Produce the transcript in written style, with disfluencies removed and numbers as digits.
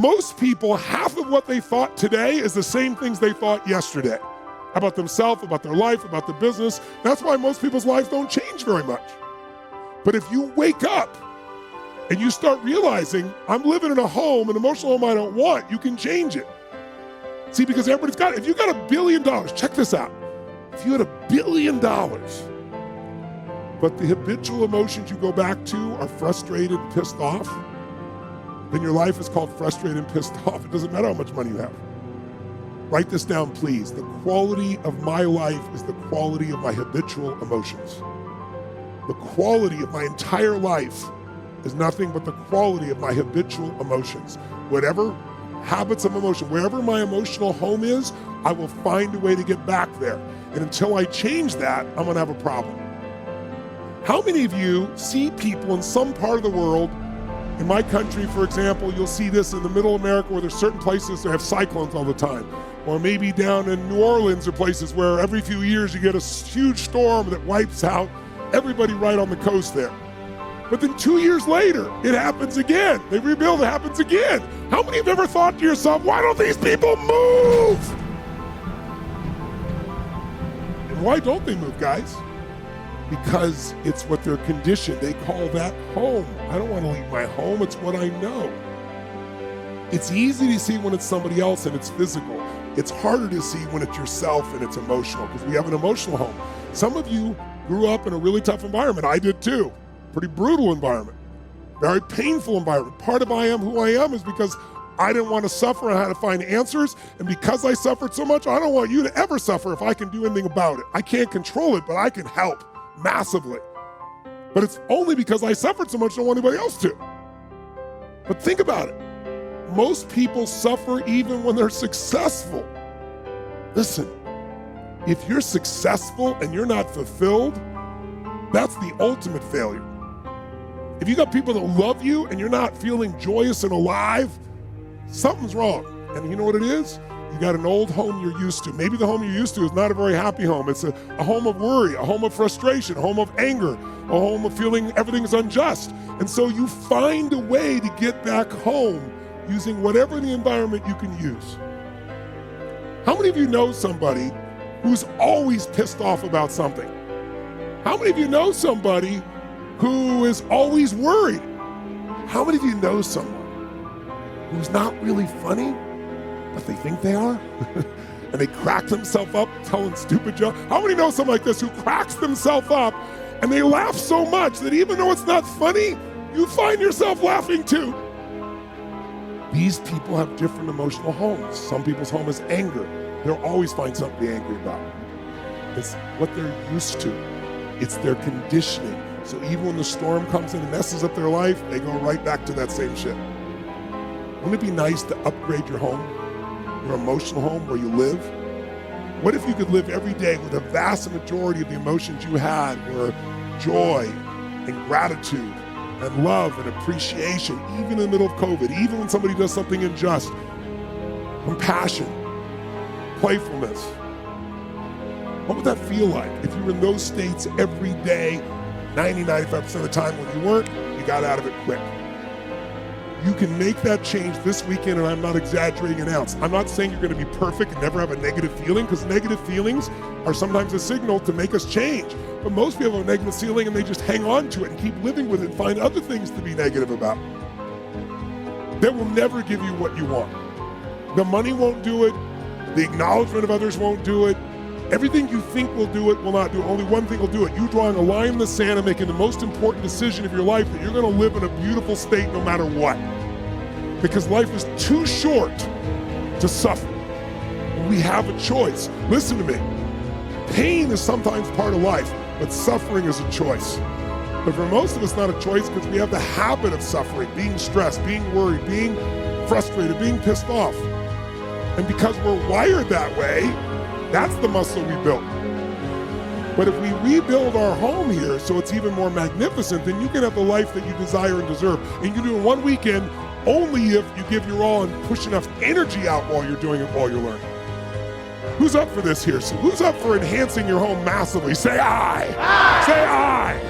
Most people, half of what they thought today is the same things they thought yesterday about themselves, about their life, about their business. That's why most people's lives don't change very much. But if you wake up and you start realizing, I'm living in a home, an emotional home I don't want, you can change it. See, because everybody's got it. If you got $1 billion, check this out. If you had $1 billion, but the habitual emotions you go back to are frustrated, pissed off, then your life is called frustrated and pissed off. It doesn't matter how much money you have. Write this down, please. The quality of my life is the quality of my habitual emotions. The quality of my entire life is nothing but the quality of my habitual emotions. Whatever habits of emotion, wherever my emotional home is, I will find a way to get back there. And until I change that, I'm gonna have a problem. How many of you see people in some part of the world, in my country, for example, you'll see this in the middle of America where there's certain places that have cyclones all the time. Or maybe down in New Orleans or places where every few years you get a huge storm that wipes out everybody right on the coast there. But then 2 years later, it happens again. They rebuild, it happens again. How many have ever thought to yourself, why don't these people move? And why don't they move, guys? Because it's what they're conditioned. They call that home. I don't want to leave my home, it's what I know. It's easy to see when it's somebody else and it's physical. It's harder to see when it's yourself and it's emotional, because we have an emotional home. Some of you grew up in a really tough environment. I did too. Pretty brutal environment. Very painful environment. Part of I am who I am is because I didn't want to suffer. I had to find answers. And because I suffered so much, I don't want you to ever suffer if I can do anything about it. I can't control it, but I can help massively. But it's only because I suffered so much I don't want anybody else to. But think about it. Most people suffer even when they're successful. Listen, if you're successful and you're not fulfilled, that's the ultimate failure. If you got people that love you and you're not feeling joyous and alive, something's wrong. And you know what it is? You got an old home you're used to. Maybe the home you're used to is not a very happy home. It's a home of worry, a home of frustration, a home of anger, a home of feeling everything's unjust. And so you find a way to get back home using whatever the environment you can use. How many of you know somebody who's always pissed off about something? How many of you know somebody who is always worried? How many of you know someone who's not really funny, but they think they are? And they crack themselves up telling stupid jokes? How many know someone like this who cracks themselves up and they laugh so much that even though it's not funny, you find yourself laughing too? These people have different emotional homes. Some people's home is anger. They'll always find something to be angry about. It's what they're used to. It's their conditioning. So even when the storm comes in and messes up their life, they go right back to that same shit. Wouldn't it be nice to upgrade your home, your emotional home where you live? What if you could live every day with a vast majority of the emotions you had were joy and gratitude and love and appreciation, even in the middle of COVID, even when somebody does something unjust, compassion, playfulness? What would that feel like if you were in those states every day, 90-95% of the time? When you weren't, you got out of it quick. You can make that change this weekend, and I'm not exaggerating an ounce. I'm not saying you're going to be perfect and never have a negative feeling, because negative feelings are sometimes a signal to make us change. But most people have a negative feeling and they just hang on to it and keep living with it and find other things to be negative about. That will never give you what you want. The money won't do it. The acknowledgement of others won't do it. Everything you think will do it will not do it. Only one thing will do it. You drawing a line in the sand and making the most important decision of your life, that you're going to live in a beautiful state no matter what. Because life is too short to suffer. We have a choice. Listen to me. Pain is sometimes part of life, but suffering is a choice. But for most of us, not a choice, because we have the habit of suffering, being stressed, being worried, being frustrated, being pissed off. And because we're wired that way, that's the muscle we built. But if we rebuild our home here so it's even more magnificent, then you can have the life that you desire and deserve. And you can do it in one weekend only if you give your all and push enough energy out while you're doing it, while you're learning. Who's up for this here? So who's up for enhancing your home massively? Say aye. Aye. Say aye.